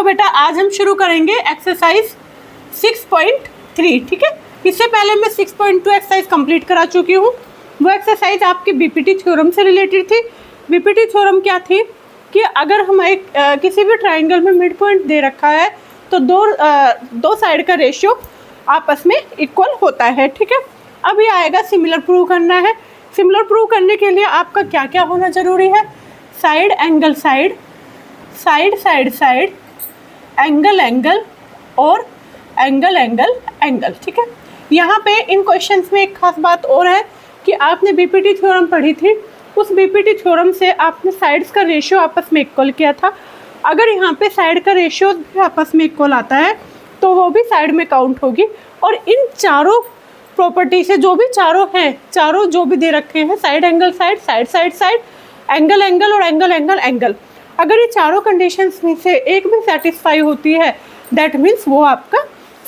देखो बेटा, आज हम शुरू करेंगे एक्सरसाइज 6.3। ठीक है, इससे पहले मैं 6.2 एक्सरसाइज कंप्लीट करा चुकी हूँ। वो एक्सरसाइज आपकी बीपीटी थ्योरम से रिलेटेड थी। बीपीटी थ्योरम क्या थी कि अगर हमें किसी भी ट्राइंगल में मिड पॉइंट दे रखा है तो दो साइड का रेशियो आपस में इक्वल होता है। ठीक है, अब ये आएगा सिमिलर प्रूव करना है। सिमिलर प्रूव करने के लिए आपका क्या क्या होना ज़रूरी है? Side angle side, side side side, angle angle और एंगल एंगल एंगल। ठीक है, यहाँ पे इन क्वेश्चंस में एक खास बात और है कि आपने बीपीटी थ्योरम पढ़ी थी। उस बीपीटी थ्योरम से आपने साइड्स का रेशियो आपस में इक्वल किया था। अगर यहाँ पे साइड का रेशियो भी आपस में इक्वल आता है तो वो भी साइड में काउंट होगी। और इन चारों प्रॉपर्टी से जो भी चारों हैं, चारों जो भी दे रखे हैं, side angle side, side side side, angle angle और एंगल एंगल एंगल, अगर ये चारों कंडीशंस में से एक भी सेटिस्फाई होती है दैट मीन्स वो आपका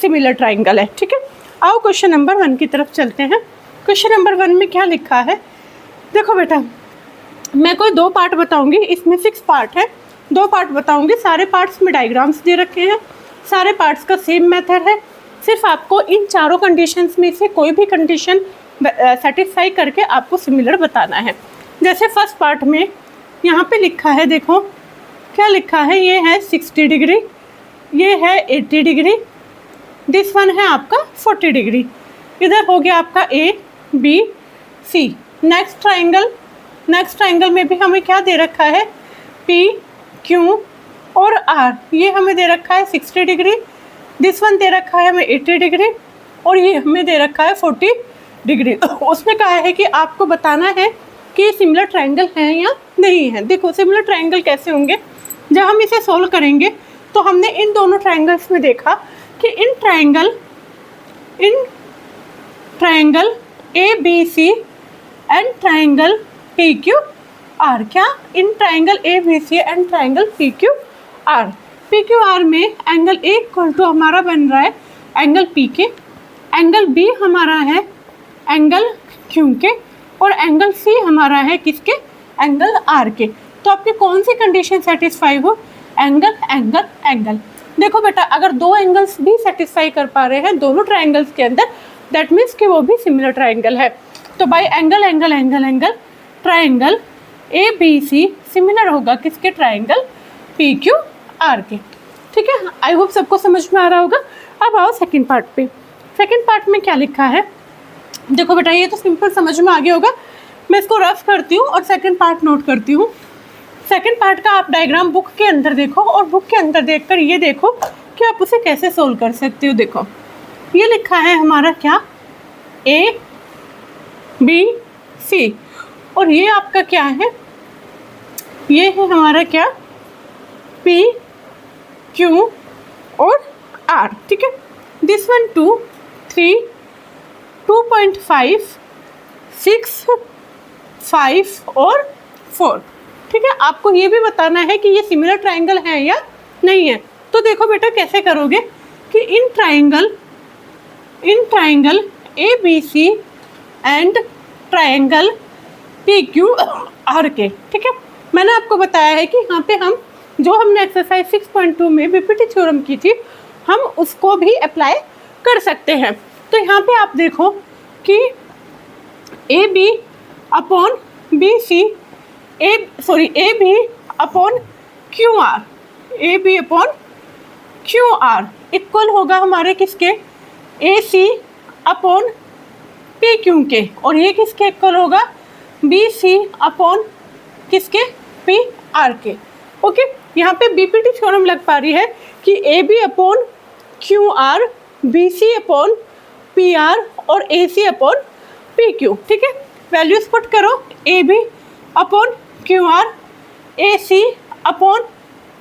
सिमिलर ट्राइंगल है। ठीक है, आओ क्वेश्चन नंबर 1 की तरफ चलते हैं। क्वेश्चन नंबर 1 में क्या लिखा है? देखो बेटा, मैं कोई 2 पार्ट बताऊंगी, इसमें 6 पार्ट है। 2 पार्ट बताऊंगी, सारे पार्ट्स में डायग्राम्स दे रखे हैं, सारे पार्ट्स का सेम मेथड है। सिर्फ आपको इन चारों कंडीशंस में से कोई भी कंडीशन सेटिस्फाई करके आपको सिमिलर बताना है। जैसे फर्स्ट पार्ट में यहाँ पे लिखा है, देखो क्या लिखा है, ये है 60 डिग्री, ये है 80 डिग्री, दिस वन है आपका 40 डिग्री। इधर हो गया आपका A B C. Next triangle में भी हमें क्या दे रखा है? पी क्यू और आर। ये हमें दे रखा है 60 डिग्री, दिस वन दे रखा है हमें 80 डिग्री और ये हमें दे रखा है 40 डिग्री। उसने कहा है कि आपको बताना है कि सिमिलर ट्राइंगल हैं या नहीं है। देखो सिमिलर ट्राइंगल कैसे होंगे, जब हम इसे सोल्व करेंगे तो हमने इन दोनों ट्राइंगल्स में देखा कि इन triangle A B C and triangle P Q R, क्या इन triangle A B C and triangle P Q R में एंगल ए इक्वल टू हमारा बन रहा है एंगल पी के, एंगल बी हमारा है एंगल क्यू के और एंगल सी हमारा है किसके? एंगल आर के। तो आपकी कौन सी कंडीशन सेटिस्फाई हो? Angle angle angle. देखो बेटा, अगर 2 एंगल्स भी सेटिस्फाई कर पा रहे हैं दोनों ट्राइंगल्स के अंदर, दैट मीन्स कि वो भी सिमिलर ट्राइंगल है। तो by angle angle angle angle triangle A B C similar होगा किसके? ट्राइंगल पी क्यू आर के। ठीक है, आई होप सबको समझ में आ रहा होगा। अब आओ सेकंड पार्ट पे। सेकंड पार्ट में क्या लिखा है? देखो बेटा, ये तो सिंपल समझ में आ गया होगा। मैं इसको रफ करती हूँ और सेकंड पार्ट नोट करती हूँ। सेकंड पार्ट का आप डायग्राम बुक के अंदर देखो और बुक के अंदर देखकर ये देखो कि आप उसे कैसे सोल्व कर सकते हो। देखो ये लिखा है हमारा क्या? ए बी सी और ये आपका क्या है? ये है हमारा क्या? पी क्यू और आर। ठीक है, दिस वन 2 3 2.5 6 5 और 4। ठीक है, आपको ये भी बताना है कि ये सिमिलर ट्राइंगल है या नहीं है। तो देखो बेटा कैसे करोगे कि इन triangle A B C and triangle P Q R के। ठीक है, मैंने आपको बताया है कि यहाँ पे हम जो हमने एक्सरसाइज 6.2 में बीपीटी थ्योरम की थी हम उसको भी अप्लाई कर सकते हैं। तो यहाँ पे आप देखो कि A B upon B C A B upon Q R, A B upon Q R equal होगा हमारे किसके? A C upon P Q के। और ये किसके इक्वल होगा? बी सी अपॉन किसके? पी आर के। ओके, यहाँ पे बीपीटी थ्योरम लग पा रही है कि A B upon Q R, B C upon P R और A C upon P Q. ठीक है, वैल्यूज पुट करो, A B upon Q R, A C upon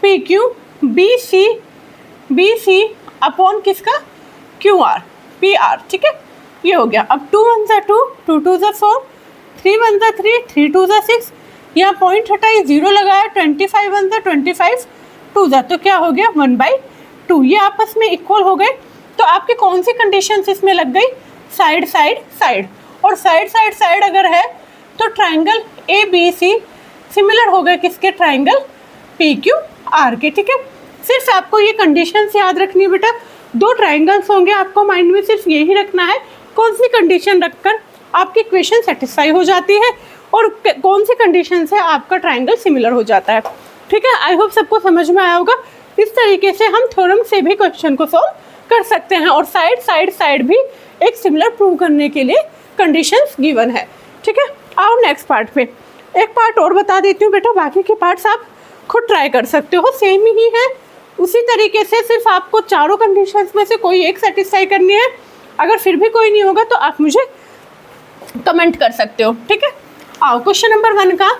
P Q, B C upon किसका? Q R P R. ठीक है, ये हो गया। अब 2 1 2 2 2 4 3 1 3 3 2 6, यहाँ पॉइंट हटाई 0 लगाया, 25 1 25 2 तो क्या हो गया? 1/2। ये आपस में इक्वल हो गए। तो आपकी कौन सी कंडीशंस इसमें लग गई? Side side side. और साइड साइड साइड अगर है तो triangle A B C similar हो गए किसके? ट्राइंगल पी क्यू आर के। ठीक है, सिर्फ आपको ये कंडीशंस याद रखनी है बेटा। दो ट्राइंगल्स होंगे, आपको माइंड में सिर्फ यही रखना है कौन सी कंडीशन रखकर आपकी इक्वेशन सेटिस्फाई हो जाती है और कौन सी कंडीशन से आपका ट्राइंगल सिमिलर हो जाता है। ठीक है, आई होप सबको समझ में आया होगा। इस तरीके से हम थ्योरम से भी क्वेश्चन को सॉल्व कर सकते हैं और साइड भी एक सिमिलर प्रूव करने के लिए कंडीशंस गिवन है। ठीक है, आओ नेक्स्ट पार्ट पे। एक पार्ट और बता देती हूँ बेटा, बाकी के पार्ट्स आप खुद ट्राई कर सकते हो, सेम ही है उसी तरीके से। सिर्फ आपको चारों कंडीशंस में से कोई एक सेटिस्फाई करनी है। अगर फिर भी कोई नहीं होगा तो आप मुझे कमेंट कर सकते हो। ठीक है, आओ क्वेश्चन नंबर 1 का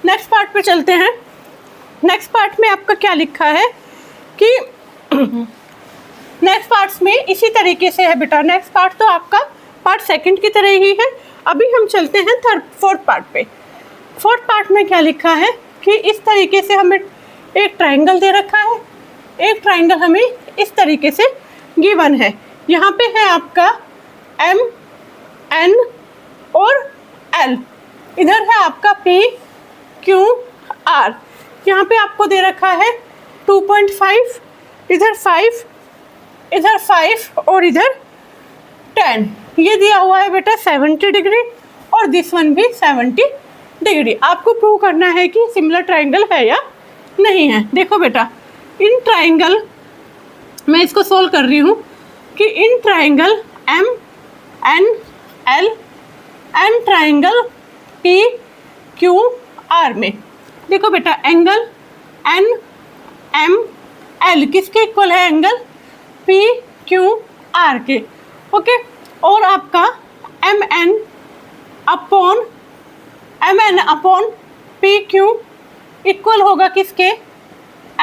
नेक्स्ट पार्ट पे चलते हैं। नेक्स्ट पार्ट में आपका क्या लिखा है कि नेक्स्ट पार्ट्स में इसी तरीके से है बेटा। नेक्स्ट पार्ट तो आपका पार्ट सेकंड की तरह ही है। अभी हम चलते हैं फोर्थ पार्ट पे। फोर्थ पार्ट में क्या लिखा है कि इस तरीके से हमें एक ट्राइंगल दे रखा है। एक ट्राइंगल हमें इस तरीके से गिवन है। यहाँ पे है आपका M, N और L, इधर है आपका P, Q, R। यहाँ पे आपको दे रखा है 2.5, इधर 5, इधर 5 और इधर 10। ये दिया हुआ है बेटा 70 डिग्री और दिस वन भी 70 डिग्री। आपको प्रूव करना है कि सिमिलर ट्राइंगल है या नहीं है। देखो बेटा, इन ट्राइंगल मैं इसको सोल्व कर रही हूँ कि इन triangle M, N, L and triangle P, Q, R में देखो बेटा, एंगल N, M, L किसके इक्वल है? एंगल P, Q, R के। ओके, और आपका MN अपॉन PQ इक्वल होगा किसके?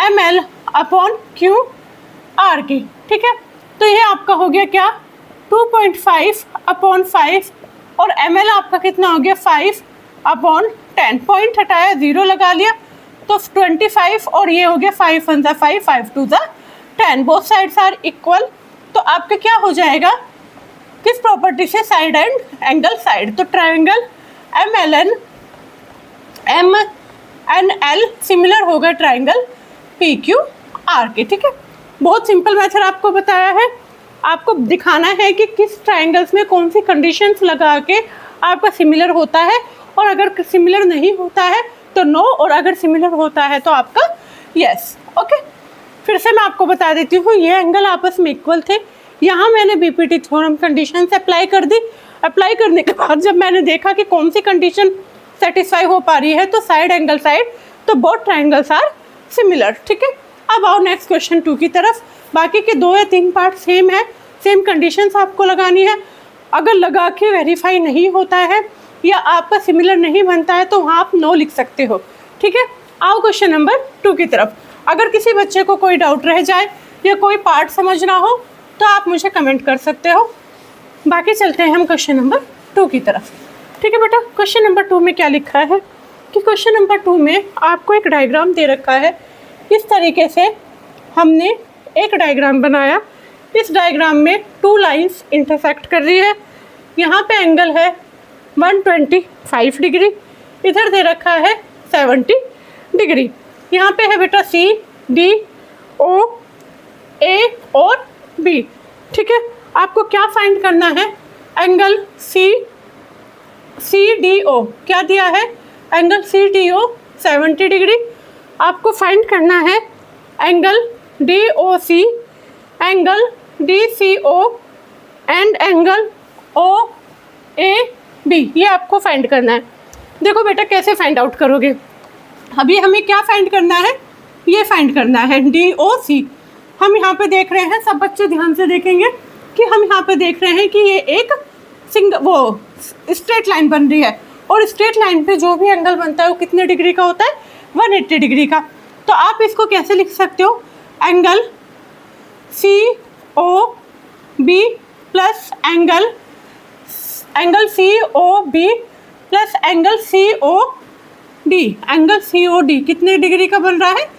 ML अपॉन QR के। ठीक है, तो ये आपका हो गया क्या? 2.5 अपॉन 5 और ML आपका कितना हो गया? 5 अपॉन 10। पॉइंट हटाया, 0 लगा लिया तो 25 और ये हो गया 5 1 ज़ा 5, 5 2 ज़ा 10। Both sides are equal. तो आपका क्या हो जाएगा? किस प्रॉपर्टी से? Side and angle side. तो ट्राइंगल MNL सिमिलर होगा ट्राइंगल PQR के। ठीक है, बहुत सिंपल मेथड आपको बताया है। आपको दिखाना है कि किस ट्राइंगल्स में कौन सी कंडीशंस लगा के आपका सिमिलर होता है, और अगर सिमिलर नहीं होता है तो नो, और अगर सिमिलर होता है तो आपका यस। ओके, फिर से मैं आपको बता देती हूँ, ये एंगल आपस में इक्वल थे। यहाँ मैंने बीपीटी थ्योरम कंडीशंस अप्लाई कर दी। अप्लाई करने के बाद जब मैंने देखा कि कौन सी कंडीशन सेटिस्फाई हो पा रही है, तो साइड एंगल साइड, तो बोथ ट्राइंगल्स आर सिमिलर। ठीक है, अब आओ नेक्स्ट क्वेश्चन 2 की तरफ। बाकी के 2 या 3 पार्ट सेम है, सेम कंडीशंस आपको लगानी है। अगर लगा के वेरीफाई नहीं होता है या आपका सिमिलर नहीं बनता है तो वहाँ आप नो लिख सकते हो। ठीक है, आओ क्वेश्चन नंबर 2 की तरफ। अगर किसी बच्चे को कोई डाउट रह जाए या कोई पार्ट समझना हो तो आप मुझे कमेंट कर सकते हो। बाकी चलते हैं हम क्वेश्चन नंबर 2 की तरफ। ठीक है बेटा, क्वेश्चन नंबर 2 में क्या लिखा है कि क्वेश्चन नंबर 2 में आपको एक डायग्राम दे रखा है। इस तरीके से हमने एक डायग्राम बनाया। इस डायग्राम में 2 लाइंस इंटरसेक्ट कर रही है। यहाँ पे एंगल है 125 डिग्री, इधर दे रखा है 70 डिग्री। यहाँ पे है बेटा C, D, O, A और B। ठीक है, आपको क्या फाइंड करना है? एंगल CDO क्या दिया है? Angle CDO 70 degree. आपको फाइंड करना है angle DOC, angle DCO and angle OAB। ये आपको फाइंड करना है। देखो बेटा, कैसे फाइंड आउट करोगे? अभी हमें क्या फाइंड करना है? ये फाइंड करना है DOC। हम यहाँ पे देख रहे हैं, सब बच्चे ध्यान से देखेंगे कि हम यहाँ पे देख रहे हैं कि ये एक स्ट्रेट लाइन बन रही है, और स्ट्रेट लाइन पे जो भी एंगल बनता है वो कितने डिग्री का होता है? 180 डिग्री का। तो आप इसको कैसे लिख सकते हो? Angle COB plus angle COB plus angle COD। Angle COD कितने डिग्री का बन रहा है?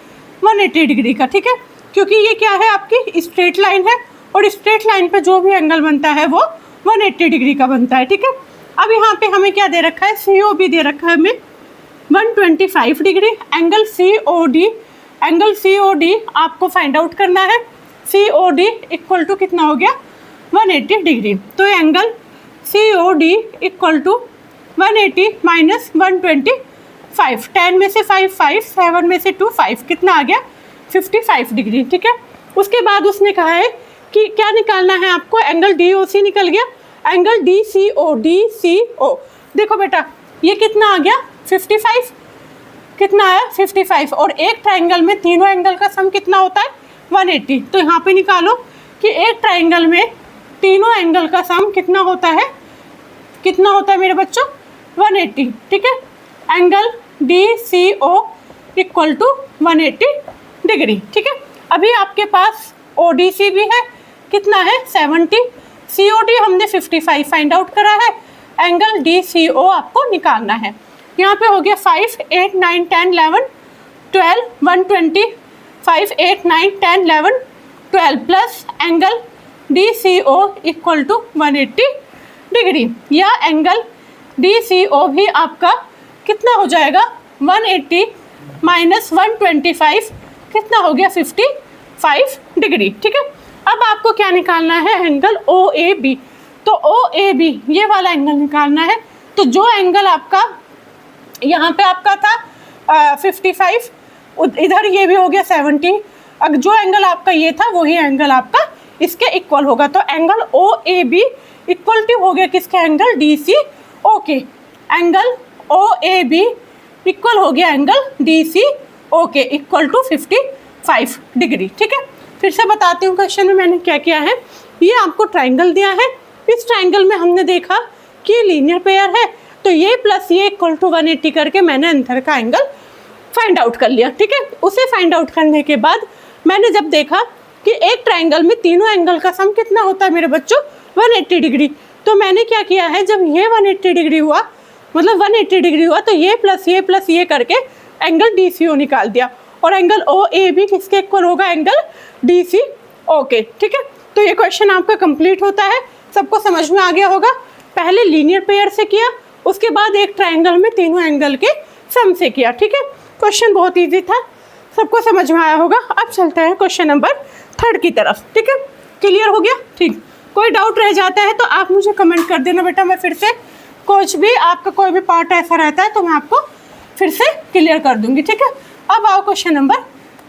180 डिग्री का। ठीक है, क्योंकि ये क्या है? आपकी स्ट्रेट लाइन है, और स्ट्रेट लाइन पे जो भी एंगल बनता है वो 180 डिग्री का बनता है। ठीक है, अब यहाँ पे हमें क्या दे रखा है? COB दे रखा है हमें 125 degree. Angle COD angle COD आपको फाइंड आउट करना है। COD इक्वल टू कितना हो गया 180 डिग्री। तो angle COD equal to 180 minus 125, 10 में से 5 5, 7 में से 2 5, कितना आ गया 55 डिग्री। ठीक है, उसके बाद उसने कहा है कि क्या निकालना है आपको, एंगल DOC निकल गया, एंगल DCO। देखो बेटा ये कितना आ गया 55, कितना आया 55, और एक ट्राइंगल में तीनों एंगल का सम कितना होता है 180। तो यहाँ पे निकालो कि एक ट्राइंगल में तीनों एंगल का सम कितना होता है, कितना होता है मेरे बच्चों 180। ठीक है, angle DCO equal to 180 degree. ठीक है, अभी आपके पास ODC भी है, कितना है 70, COD हमने 55 फाइंड आउट करा है, एंगल DCO आपको निकालना है। यहाँ पे हो गया 5 8 9 10 11 12 120, 5 8 9 10 11 12 plus angle DCO equal to 180 degree, या एंगल DCO भी आपका कितना हो जाएगा 180 माइनस 125, कितना हो गया 55 डिग्री। ठीक है, अब आपको क्या निकालना है, एंगल OAB। तो OAB ये वाला एंगल निकालना है। तो जो एंगल आपका यहाँ पे आपका था 55, इधर ये भी हो गया 70, अब जो एंगल आपका ये था वही एंगल आपका इसके इक्वल होगा। तो एंगल OAB इक्वल टू हो गया किसके, एंगल DCO के। एंगल OAB इक्वल हो गया एंगल DCO के इक्वल टू 55 डिग्री। ठीक है, फिर से बताती हूँ क्वेश्चन में मैंने क्या किया है। ये आपको ट्राइंगल दिया है, इस ट्राइंगल में हमने देखा कि लीनियर पेयर है, तो ये प्लस ये इक्वल टू 180 करके मैंने अंदर का एंगल फाइंड आउट कर लिया। ठीक है, उसे फाइंड आउट करने के बाद मैंने जब देखा कि एक ट्राइंगल में तीनों एंगल का सम कितना होता है मेरे बच्चों 180 डिग्री, तो मैंने क्या किया है, जब ये 180 डिग्री हुआ, मतलब 180 डिग्री हुआ, तो ये प्लस ये करके एंगल DCO निकाल दिया, और एंगल OAB किसके इक्वल होगा, एंगल DCO के। ठीक है, तो ये क्वेश्चन आपका कंप्लीट होता है, सबको समझ में आ गया होगा। पहले लीनियर पेयर से किया, उसके बाद एक ट्राइंगल में तीनों एंगल के सम से किया। ठीक है, क्वेश्चन बहुत इजी था, सबको समझ में आया होगा। अब चलते हैं क्वेश्चन नंबर 3 की तरफ। ठीक है, क्लियर हो गया। ठीक, कोई डाउट रह जाता है तो आप मुझे कमेंट कर देना बेटा, मैं फिर से कुछ भी आपका कोई भी पार्ट ऐसा रहता है तो मैं आपको फिर से क्लियर कर दूंगी। ठीक है, अब आओ क्वेश्चन नंबर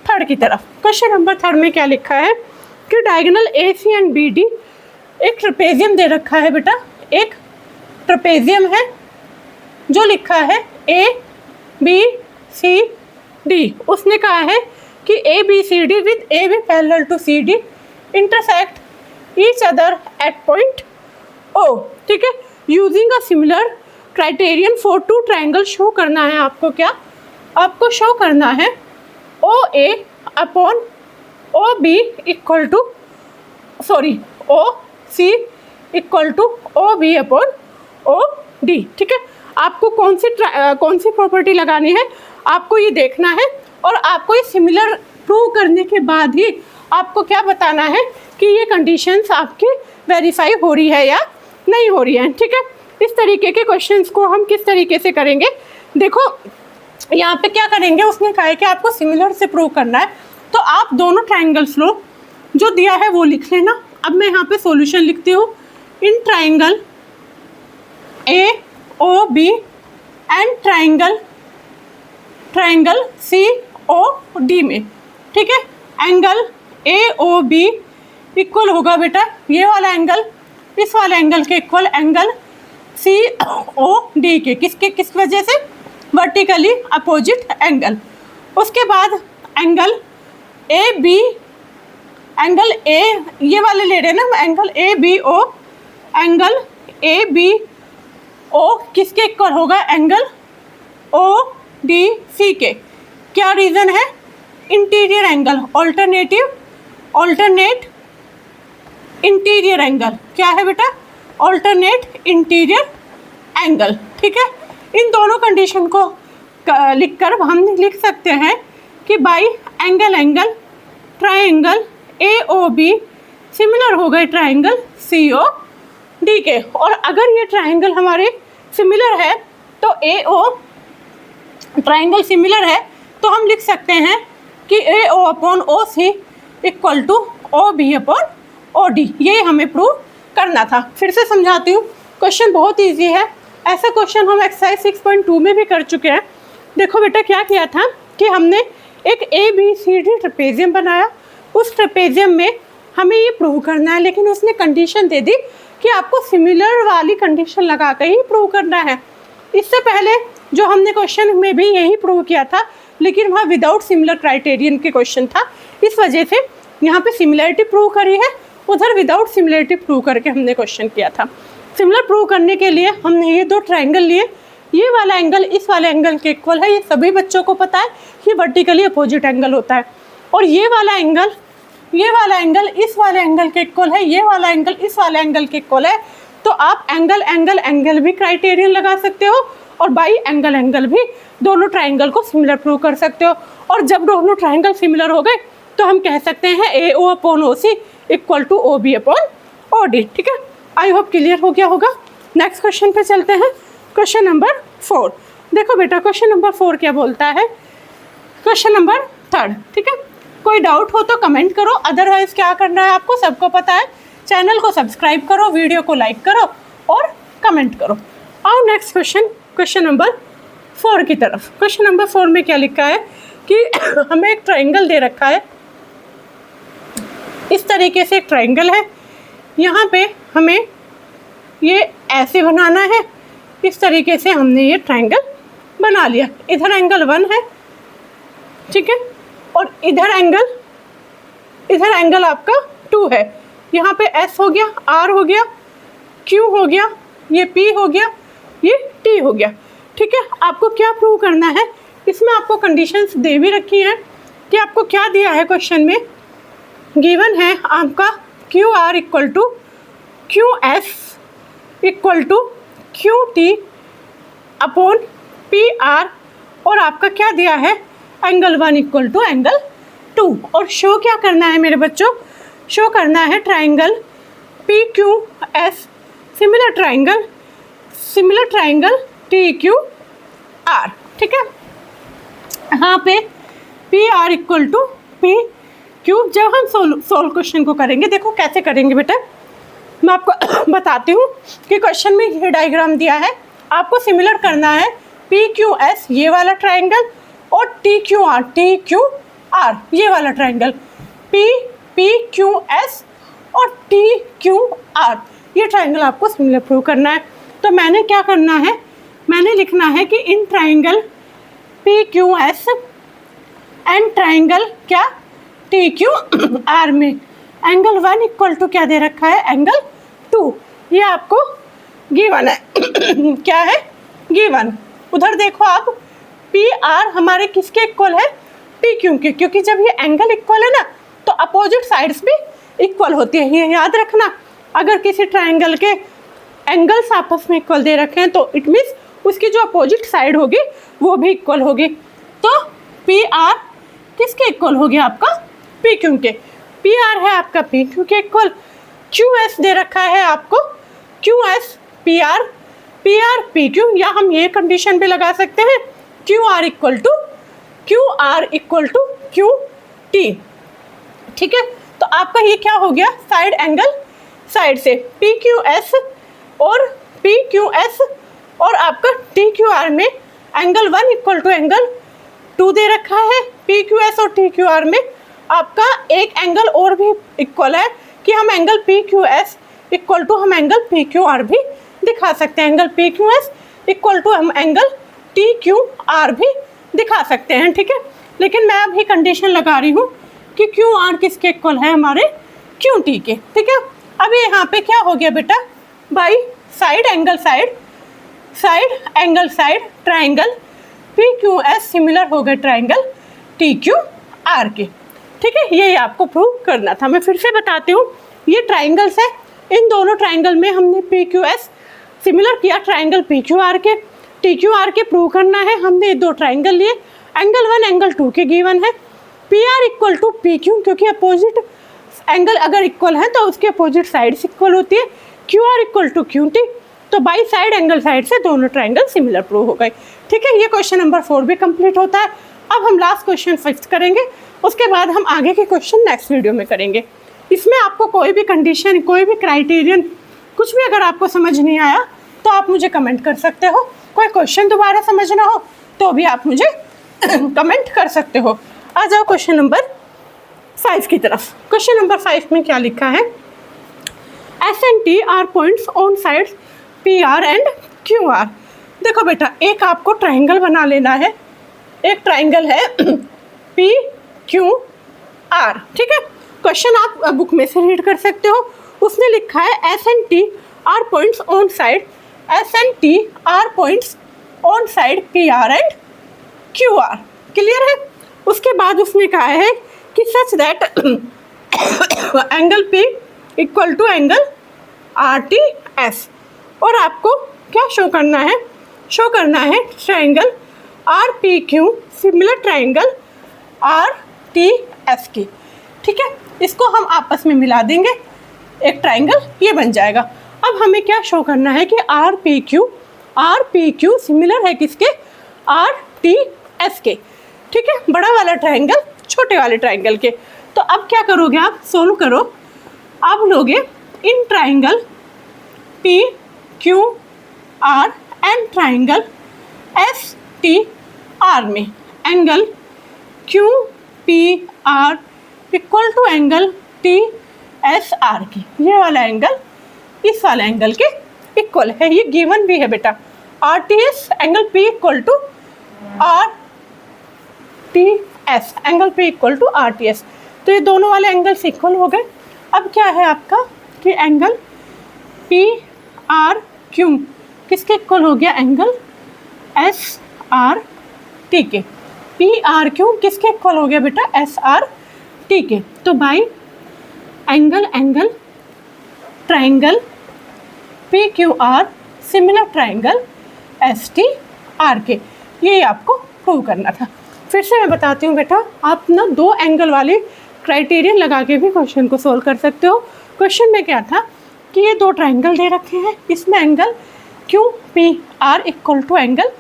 3 की तरफ। क्वेश्चन नंबर 3 में क्या लिखा है कि डायगोनल AC एंड BD, एक ट्रेपेजियम दे रखा है बेटा, एक ट्रेपेजियम है जो लिखा है ABCD। उसने कहा है कि ABCD with AB parallel to CD intersect each other at point O। ठीक है, using a similar criterion for two triangle show करना है आपको, क्या आपको शो करना है OA upon OB equal to OC equal to OB upon OD। ठीक है, आपको कौन सी प्रॉपर्टी लगानी है, आपको ये देखना है, और आपको ये सिमिलर प्रूव करने के बाद ही आपको क्या बताना है कि ये कंडीशंस आपकी वेरीफाई हो रही है या नहीं हो रही है। ठीक है, इस तरीके के क्वेश्चंस को हम किस तरीके से करेंगे, देखो यहाँ पे क्या करेंगे, उसने कहा है कि आपको सिमिलर से प्रूव करना है, तो आप दोनों ट्राइंगल्स लो, जो दिया है वो लिख लेना। अब मैं यहाँ पे सॉल्यूशन लिखती हूँ, in triangle AOB and triangle COD में। ठीक है, एंगल AOB इक्वल होगा बेटा ये वाला एंगल इस वाले एंगल के इक्वल एंगल COD के, किस वजह से, वर्टिकली अपोजिट एंगल। उसके बाद एंगल AB, एंगल A ये वाले ले रहे हैं ना, एंगल ABO, एंगल ABO किसके इक्वल होगा, एंगल ODC के। क्या रीज़न है, interior angle, alternate interior angle. क्या है बेटा, ऑल्टरनेट इंटीरियर एंगल। ठीक है, इन दोनों कंडीशन को लिखकर हम लिख सकते हैं कि by angle triangle AOB similar हो गए ट्राइंगल COD के। और अगर ये ट्राइंगल हमारे सिमिलर है तो AO ट्राइंगल सिमिलर है तो हम लिख सकते हैं कि AO/OC इक्वल टू OB/OD, ये हमें प्रूव करना था। फिर से समझाती हूँ, क्वेश्चन बहुत ईजी है। ऐसा क्वेश्चन हम एक्सरसाइज 6.2 में भी कर चुके हैं। देखो बेटा क्या किया था कि हमने एक ABCD ट्रेपेजियम बनाया, उस ट्रेपेजियम में हमें ये प्रूव करना है, लेकिन उसने कंडीशन दे दी कि आपको सिमिलर वाली कंडीशन लगा कर ही प्रूव करना है। इससे पहले जो हमने क्वेश्चन में भी यही प्रूव किया था, लेकिन वहाँ विदाउट सिमिलर क्राइटेरियन के क्वेश्चन था, इस वजह से यहाँ पे सिमिलरिटी प्रूव करी है, उधर विदाउट सिमिलरिटी प्रूव करके हमने क्वेश्चन किया था। सिमिलर प्रूव करने के लिए हमने ये दो ट्राइंगल लिए, ये वाला एंगल इस वाले एंगल के इक्वल है, ये सभी बच्चों को पता है, ये वर्टिकली अपोजिट एंगल होता है। और ये वाला एंगल इस वाले एंगल के इक्वल है, ये वाला एंगल इस वाले एंगल के इक्वल है। तो आप एंगल भी क्राइटेरियन लगा सकते हो और बाई एंगल भी दोनों ट्राइंगल को सिमिलर प्रूव कर सकते हो। और जब दोनों ट्राइंगल सिमिलर हो गए तो हम कह सकते हैं AO/OC इक्वल टू OB/OD। ठीक है, आई होप क्लियर हो गया होगा। नेक्स्ट क्वेश्चन पे चलते हैं, क्वेश्चन नंबर 4। देखो बेटा क्वेश्चन नंबर 4 क्या बोलता है, क्वेश्चन नंबर 3। ठीक है, कोई डाउट हो तो कमेंट करो, अदरवाइज क्या करना है आपको सबको पता है। चैनल को सब्सक्राइब करो, वीडियो को लाइक करो और कमेंट करो। और नेक्स्ट क्वेश्चन नंबर 4 की तरफ। क्वेश्चन नंबर 4 में क्या लिखा है कि हमें एक ट्राइंगल दे रखा है, इस तरीके से एक ट्राइंगल है, यहाँ पे हमें ये ऐसे बनाना है। इस तरीके से हमने ये ट्राइंगल बना लिया, इधर एंगल 1 है, ठीक है, और इधर एंगल आपका 2 है। यहाँ पे S हो गया, R हो गया, Q हो गया, ये P हो गया, ये T हो गया। ठीक है, आपको क्या प्रूव करना है, इसमें आपको कंडीशंस दे भी रखी हैं कि आपको क्या दिया है क्वेश्चन में। गिवन है आपका QR equal to QS equal to QT upon PR, और आपका क्या दिया है एंगल 1 इक्वल टू एंगल 2। और शो क्या करना है मेरे बच्चों, शो करना है triangle PQS similar triangle TQR। ठीक है, यहाँ पे PR इक्वल टू PQ। जब हम सोल्व क्वेश्चन को करेंगे, देखो कैसे करेंगे बेटा, मैं आपको बताती हूँ कि क्वेश्चन में ये डायग्राम दिया है, आपको सिमिलर करना है PQS ये वाला ट्राइंगल और TQR ये वाला ट्राइंगल, PQS और TQR ये ट्राइंगल आपको सिमिलर प्रूव करना है। तो मैंने क्या करना है, मैंने लिखना है कि इन ट्राइंगल PQS एंड ट्राइंगल क्या TQR में एंगल 1 इक्वल टू क्या दे रखा है एंगल 2, ये आपको गिवन है। क्या है गिवन, उधर देखो आप PR हमारे किसके इक्वल है TQ के, क्योंकि जब ये एंगल इक्वल है ना तो अपोजिट साइड्स भी इक्वल होती है, ये याद रखना। अगर किसी ट्राइंगल के एंगल्स आपस में इक्वल दे रखे हैं तो इट मीन्स उसकी जो अपोजिट साइड होगी वो भी इक्वल होगी। तो PR किसके इक्वल हो गया आपका PQ के, PR है आपका PQ के इक्वल। QS दे रखा है आपको QS PR PQ, या हम ये कंडीशन भी लगा सकते हैं QR इक्वल टू QT। ठीक है, तो आपका ये क्या हो गया, साइड एंगल साइड से PQS और आपका TQR में एंगल 1 इक्वल टू एंगल 2 दे रखा है। PQS और TQR में आपका एक एंगल और भी इक्वल है कि हम एंगल PQS इक्वल टू हम एंगल PQR भी दिखा सकते हैं, एंगल PQS इक्वल टू हम एंगल TQR भी दिखा सकते हैं। ठीक है, लेकिन मैं अभी कंडीशन लगा रही हूँ कि QR किसके इक्वल है, हमारे QT के। ठीक है, अब यहाँ पे क्या हो गया बेटा, by side angle side triangle PQS similar हो गए ट्राइंगल TQR के। ठीक है, ये आपको प्रूव करना था। मैं फिर से बताती हूँ, ये ट्राइंगल्स है, इन दोनों ट्राइंगल में हमने PQS सिमिलर किया ट्राइंगल PQR के, TQR के प्रूव करना है। हमने ये दो ट्राइंगल लिए, एंगल 1 एंगल 2 के गिवन है। PR इक्वल टू PQ, क्योंकि अपोजिट एंगल अगर इक्वल है तो उसकी अपोजिट साइड्स इक्वल होती है। QR इक्वल टू QT, तो बाई साइड एंगल साइड से दोनों ट्राइंगल सिमिलर प्रूव हो गए। ठीक है, ये क्वेश्चन नंबर 4 भी कंप्लीट होता है। अब हम लास्ट क्वेश्चन फिफ्थ करेंगे, उसके बाद हम आगे के क्वेश्चन नेक्स्ट वीडियो में करेंगे। इसमें आपको कोई भी कंडीशन, कोई भी क्राइटेरियन, कुछ भी अगर आपको समझ नहीं आया तो आप मुझे कमेंट कर सकते हो। कोई क्वेश्चन दोबारा समझना हो तो भी आप मुझे कमेंट कर सकते हो। आ जाओ क्वेश्चन नंबर 5 की तरफ। क्वेश्चन नंबर 5 में क्या लिखा है, S&T are points on sides PR and QR। देखो बेटा, एक आपको ट्राइंगल बना लेना है। एक ट्राइंगल है PQR, ठीक है। क्वेश्चन आप बुक में से रीड कर सकते हो। उसने लिखा है S&T are points on side, S&T are points on side PR and QR। Clear है। उसके बाद उसने कहा है कि such that angle P equal to angle RTS। और आपको क्या शो करना है, शो करना है triangle RPQ similar triangle RTS की, ठीक है। इसको हम आपस में मिला देंगे, एक ट्राइंगल ये बन जाएगा। अब हमें क्या शो करना है कि RPQ सिमिलर है किसके, RTS के, ठीक है। बड़ा वाला ट्राइंगल छोटे वाले ट्राइंगल के। तो अब क्या करोगे आप, सोल्व करो। आप लोगे इन triangle PQR and triangle STR में angle QPR equal to angle TSR की, ये वाला एंगल इस वाला एंगल के इक्वल है। ये गिवन भी है बेटा। RTS angle P equal to RTS, angle P equal to RTS। तो ये दोनों वाले एंगल्स इक्वल हो गए। अब क्या है आपका कि एंगल PRQ किसके इक्वल हो गया, एंगल SRT के। PRQ किसके इक्वल हो गया बेटा, SRT के। तो by angle triangle PQR similar triangle STR के, ये आपको प्रूव करना था। फिर से मैं बताती हूँ बेटा, आप ना 2 एंगल वाले क्राइटेरियन लगा के भी क्वेश्चन को सोल्व कर सकते हो। क्वेश्चन में क्या था कि ये 2 ट्राइंगल दे रखे हैं, इसमें angle QPR equal to angle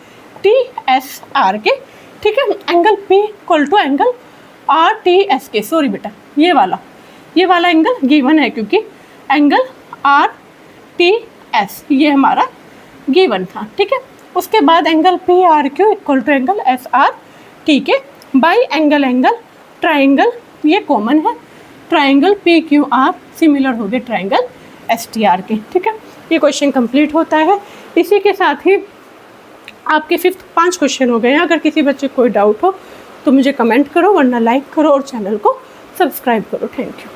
TSR के, ठीक है। Angle P equal to angle RTS के, सॉरी बेटा ये वाला एंगल गिवन है क्योंकि एंगल RTS ये हमारा गिवन था, ठीक है। उसके बाद angle PRQ equal to angle SRT के बाई एंगल ट्राइंगल ये कॉमन है, ट्राइंगल PQR सिमिलर हो गए ट्राइंगल STR के, ठीक है। ये क्वेश्चन कंप्लीट होता है। इसी के साथ ही आपके 5 क्वेश्चन हो गए हैं। अगर किसी बच्चे को कोई डाउट हो तो मुझे कमेंट करो, वरना लाइक करो और चैनल को सब्सक्राइब करो। Thank you.